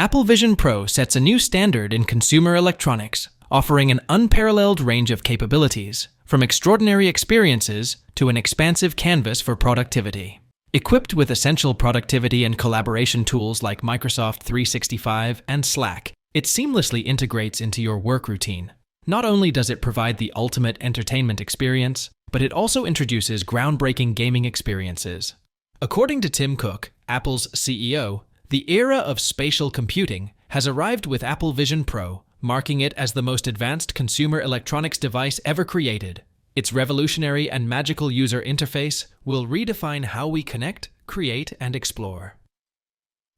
Apple Vision Pro sets a new standard in consumer electronics, offering an unparalleled range of capabilities, from extraordinary experiences to an expansive canvas for productivity. Equipped with essential productivity and collaboration tools like Microsoft 365 and Slack, it seamlessly integrates into your work routine. Not only does it provide the ultimate entertainment experience, but it also introduces groundbreaking gaming experiences. According to Tim Cook, Apple's CEO, the era of spatial computing has arrived with Apple Vision Pro, marking it as the most advanced consumer electronics device ever created. Its revolutionary and magical user interface will redefine how we connect, create, and explore.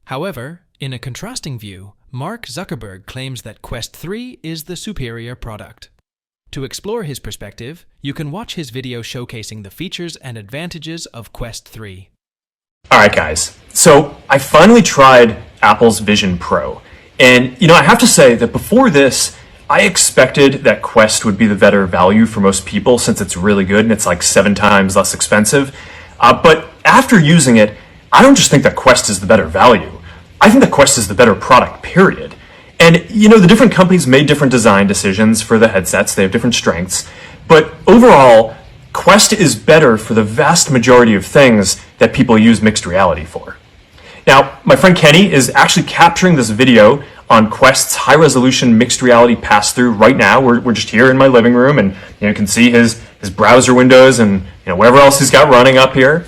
However, in a contrasting view, Mark Zuckerberg claims that Quest 3 is the superior product. To explore his perspective, you can watch his video showcasing the features and advantages of Quest 3. Alright guys, so I finally tried Apple's Vision Pro, and I have to say that before this, I expected that Quest would be the better value for most people since it's really good and it's like 7 times less expensive. But after using it, I don't just think that Quest is the better value. I think that Quest is the better product, period. And the different companies made different design decisions for the headsets. They have different strengths. But overall, Quest is better for the vast majority of things that people use mixed reality for. Now, my friend Kenny is actually capturing this video on Quest's high-resolution mixed reality pass-through right now. We're just here in my living room, and you can see his browser windows and whatever else he's got running up here.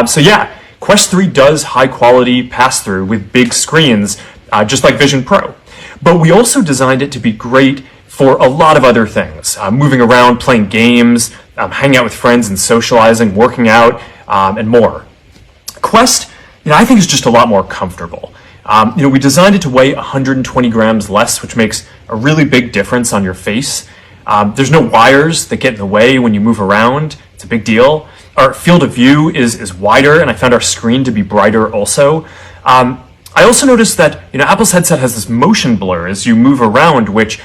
So yeah, Quest 3 does high-quality pass-through with big screens, just like Vision Pro. But we also designed it to be great for a lot of other things, moving around, playing games, hanging out with friends and socializing, working out, and more. Quest, I think is just a lot more comfortable. We designed it to weigh 120 grams less, which makes a really big difference on your face. There's no wires that get in the way when you move around. It's a big deal. Our field of view is wider, and I found our screen to be brighter also. I also noticed that Apple's headset has this motion blur as you move around, which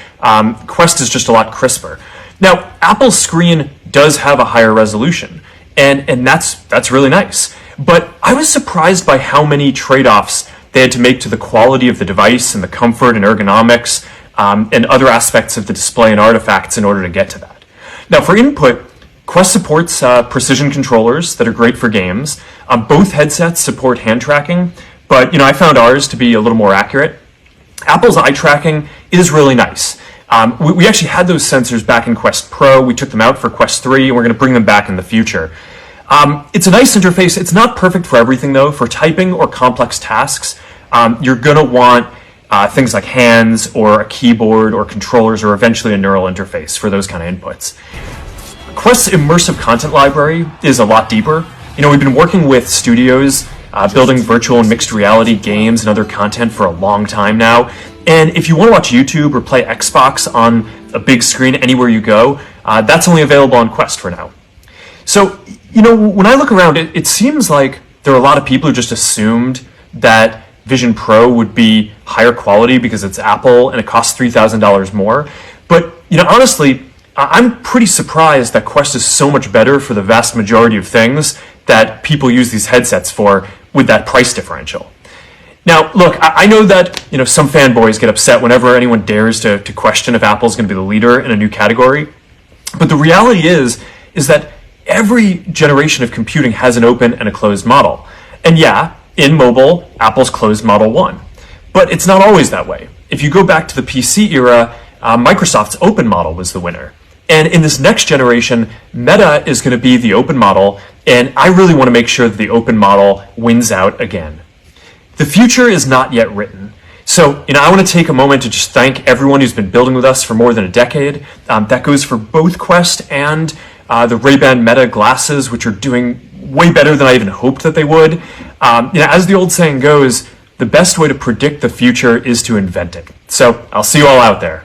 Quest is just a lot crisper. Now, Apple's screen does have a higher resolution, and that's really nice. But I was surprised by how many trade-offs they had to make to the quality of the device and the comfort and ergonomics and other aspects of the display and artifacts in order to get to that. Now, for input, Quest supports precision controllers that are great for games. Both headsets support hand tracking, but I found ours to be a little more accurate. Apple's eye tracking is really nice. We actually had those sensors back in Quest Pro. We took them out for Quest 3, and we're going to bring them back in the future. It's a nice interface. It's not perfect for everything, though. For typing or complex tasks, you're going to want things like hands or a keyboard or controllers or eventually a neural interface for those kind of inputs. Quest's immersive content library is a lot deeper. We've been working with studios building virtual and mixed reality games and other content for a long time now. And if you want to watch YouTube or play Xbox on a big screen anywhere you go, that's only available on Quest for now. So, when I look around, it seems like there are a lot of people who just assumed that Vision Pro would be higher quality because it's Apple and it costs $3,000 more. But, honestly, I'm pretty surprised that Quest is so much better for the vast majority of things that people use these headsets for with that price differential. Now, look, I know that some fanboys get upset whenever anyone dares to question if Apple's going to be the leader in a new category. But the reality is that every generation of computing has an open and a closed model. And yeah, in mobile, Apple's closed model won. But it's not always that way. If you go back to the PC era, Microsoft's open model was the winner. And in this next generation, Meta is going to be the open model, and I really want to make sure that the open model wins out again. The future is not yet written. So, I want to take a moment to just thank everyone who's been building with us for more than a decade. That goes for both Quest and the Ray-Ban Meta glasses, which are doing way better than I even hoped that they would. As the old saying goes, the best way to predict the future is to invent it. So, I'll see you all out there.